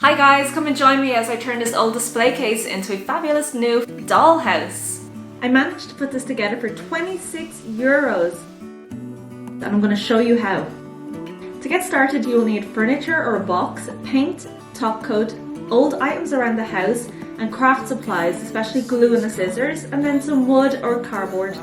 Hi guys, come and join me as I turn this old display case into a fabulous new dollhouse. I managed to put this together for 26 euros and I'm going to show you how. To get started you will need furniture or a box, paint, top coat, old items around the house and craft supplies, especially glue and the scissors, and then some wood or cardboard.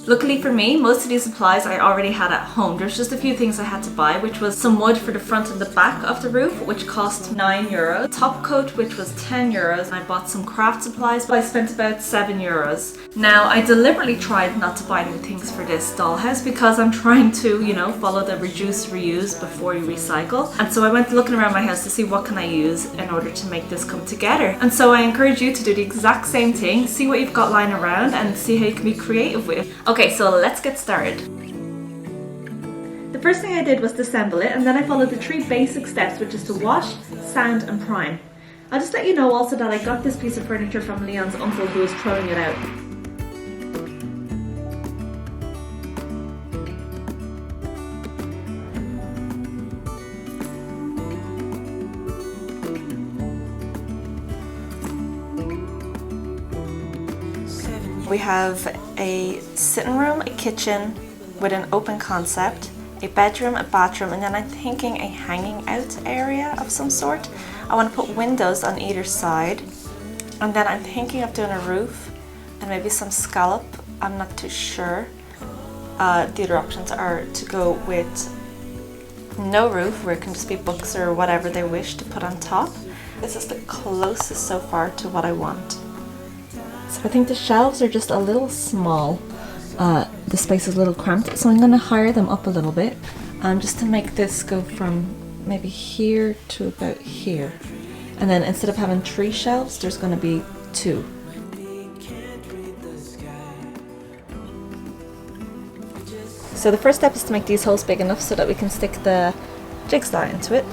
Luckily for me, most of these supplies I already had at home. There's just a few things I had to buy, which was some wood for the front and the back of the roof, which cost 9 euros. Top coat, which was 10 euros. And I bought some craft supplies, but I spent about 7 euros. Now, I deliberately tried not to buy new things for this dollhouse because I'm trying to, follow the reduce, reuse before you recycle. And so I went looking around my house to see what can I use in order to make this come together. And so I encourage you to do the exact same thing, see what you've got lying around and see how you can be creative with it. Okay, so let's get started. The first thing I did was disassemble it, and then I followed the 3 basic steps, which is to wash, sand and prime. I'll just let you know also that I got this piece of furniture from Leon's uncle who was throwing it out. We have a sitting room, a kitchen with an open concept, a bedroom, a bathroom, and then I'm thinking a hanging out area of some sort. I want to put windows on either side, and then I'm thinking of doing a roof and maybe some scallop. I'm not too sure. The other options are to go with no roof, where it can just be books or whatever they wish to put on top. This is the closest so far to what I want. So I think the shelves are just a little small. The space is a little cramped, so I'm going to higher them up a little bit just to make this go from maybe here to about here. And then instead of having 3 shelves, there's going to be 2. So the first step is to make these holes big enough so that we can stick the jigsaw into it.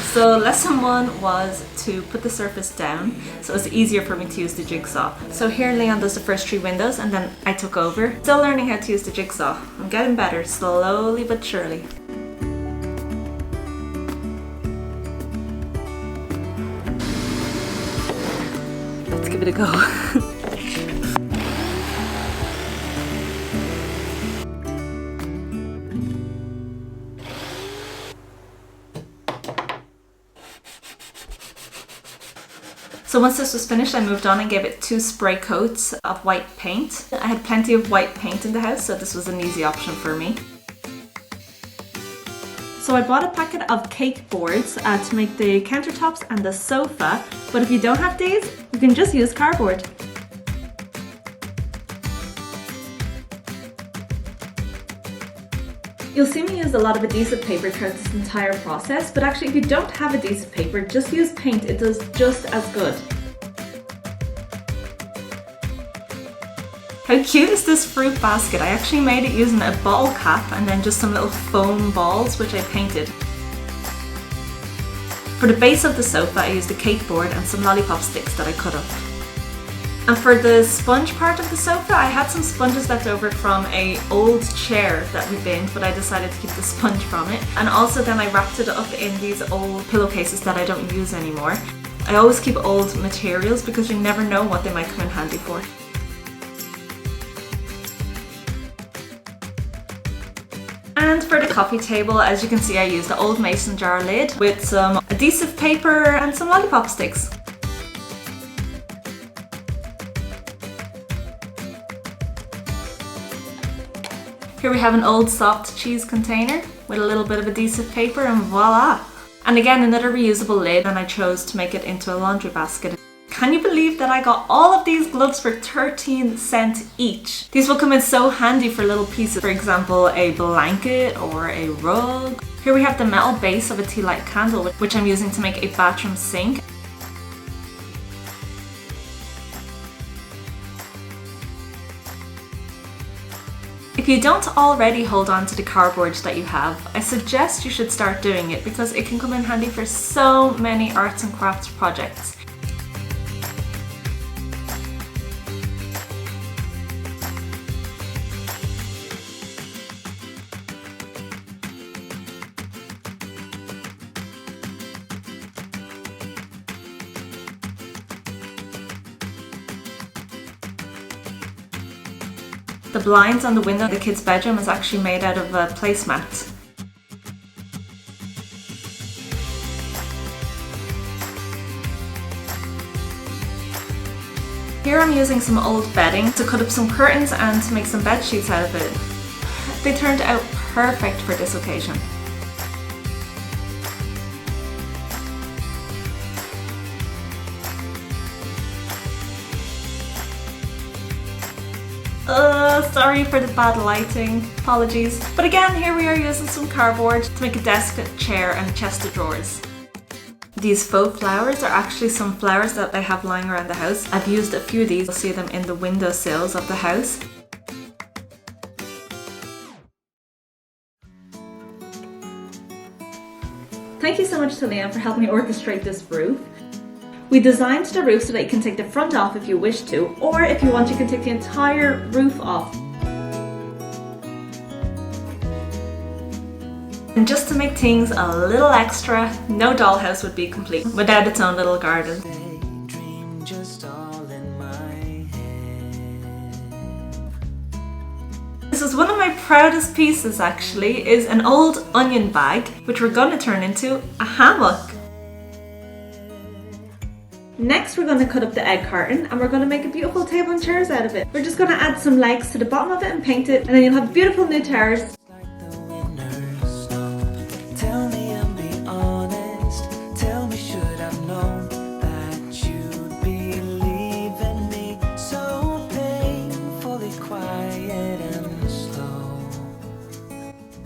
So lesson 1 was to put the surface down so it's easier for me to use the jigsaw. So here Leon does the first 3 windows and then I took over. Still learning how to use the jigsaw. I'm getting better, slowly but surely. Let's give it a go. So once this was finished, I moved on and gave it 2 spray coats of white paint. I had plenty of white paint in the house, so this was an easy option for me. So I bought a packet of cake boards to make the countertops and the sofa, but if you don't have these, you can just use cardboard. You'll see me use a lot of adhesive paper throughout this entire process, but actually if you don't have adhesive paper, just use paint, it does just as good. How cute is this fruit basket? I actually made it using a bottle cap and then just some little foam balls which I painted. For the base of the sofa I used a cake board and some lollipop sticks that I cut up. And for the sponge part of the sofa, I had some sponges left over from an old chair that we binned, but I decided to keep the sponge from it. And also then I wrapped it up in these old pillowcases that I don't use anymore. I always keep old materials because you never know what they might come in handy for. And for the coffee table, as you can see, I used the old mason jar lid with some adhesive paper and some lollipop sticks. Here we have an old soft cheese container with a little bit of adhesive paper and voila! And again another reusable lid, and I chose to make it into a laundry basket. Can you believe that I got all of these gloves for 13 cents each? These will come in so handy for little pieces, for example a blanket or a rug. Here we have the metal base of a tea light candle which I'm using to make a bathroom sink. If you don't already hold on to the cardboard that you have, I suggest you should start doing it because it can come in handy for so many arts and crafts projects. The blinds on the window of the kids' bedroom is actually made out of a placemat. Here I'm using some old bedding to cut up some curtains and to make some bed sheets out of it. They turned out perfect for this occasion. Sorry for the bad lighting, apologies. But again, here we are using some cardboard to make a desk, a chair and a chest of drawers. These faux flowers are actually some flowers that I have lying around the house. I've used a few of these. You'll see them in the windowsills of the house. Thank you so much to Leanne for helping me orchestrate this roof. We designed the roof so that you can take the front off if you wish to, or if you want you can take the entire roof off. And just to make things a little extra, no dollhouse would be complete without its own little garden. This is one of my proudest pieces actually, is an old onion bag, which we're going to turn into a hammock. Next we're going to cut up the egg carton and we're going to make a beautiful table and chairs out of it. We're just going to add some legs to the bottom of it and paint it, and then you'll have beautiful new chairs.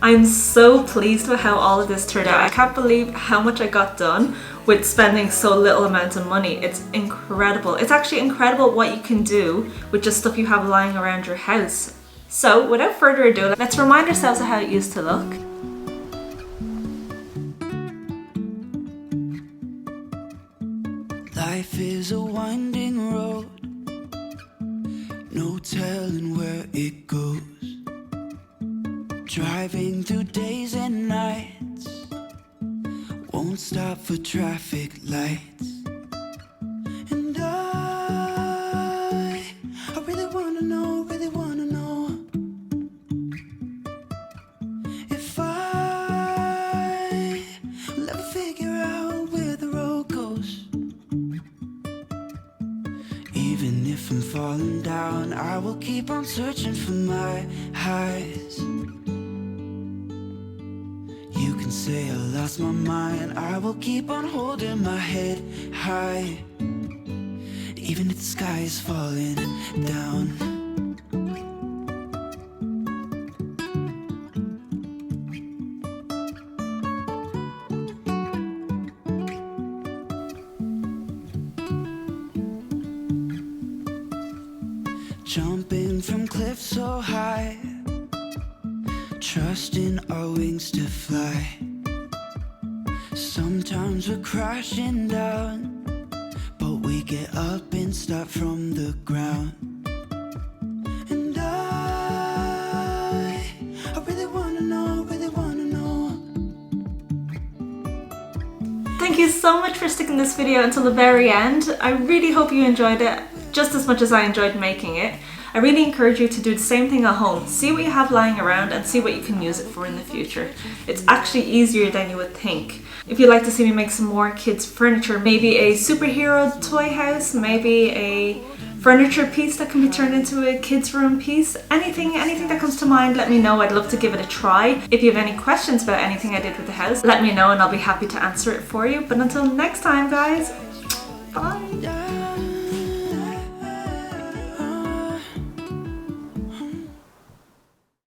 I'm so pleased with how all of this turned out. I can't believe how much I got done with spending so little amount of money. It's incredible. It's actually incredible what you can do with just stuff you have lying around your house. So without further ado, let's remind ourselves of how it used to look. Life is a winding road, no telling where it goes. Driving through days and nights, won't stop for traffic lights. And I really wanna know if I will ever figure out where the road goes. Even if I'm falling down, I will keep on searching for my highs. You can say I lost my mind, I will keep on holding my head high, even if the sky is falling down. Jumping from cliffs so high, trusting our wings to fly. Sometimes we're crashing down, but we get up and start from the ground. And I really wanna know. Thank you so much for sticking this video until the very end. I really hope you enjoyed it just as much as I enjoyed making it. I really encourage you to do the same thing at home. See what you have lying around and see what you can use it for in the future. It's actually easier than you would think. If you'd like to see me make some more kids furniture, maybe a superhero toy house, maybe a furniture piece that can be turned into a kids room piece, anything that comes to mind, let me know. I'd love to give it a try. If you have any questions about anything I did with the house, let me know and I'll be happy to answer it for you. But until next time guys, bye!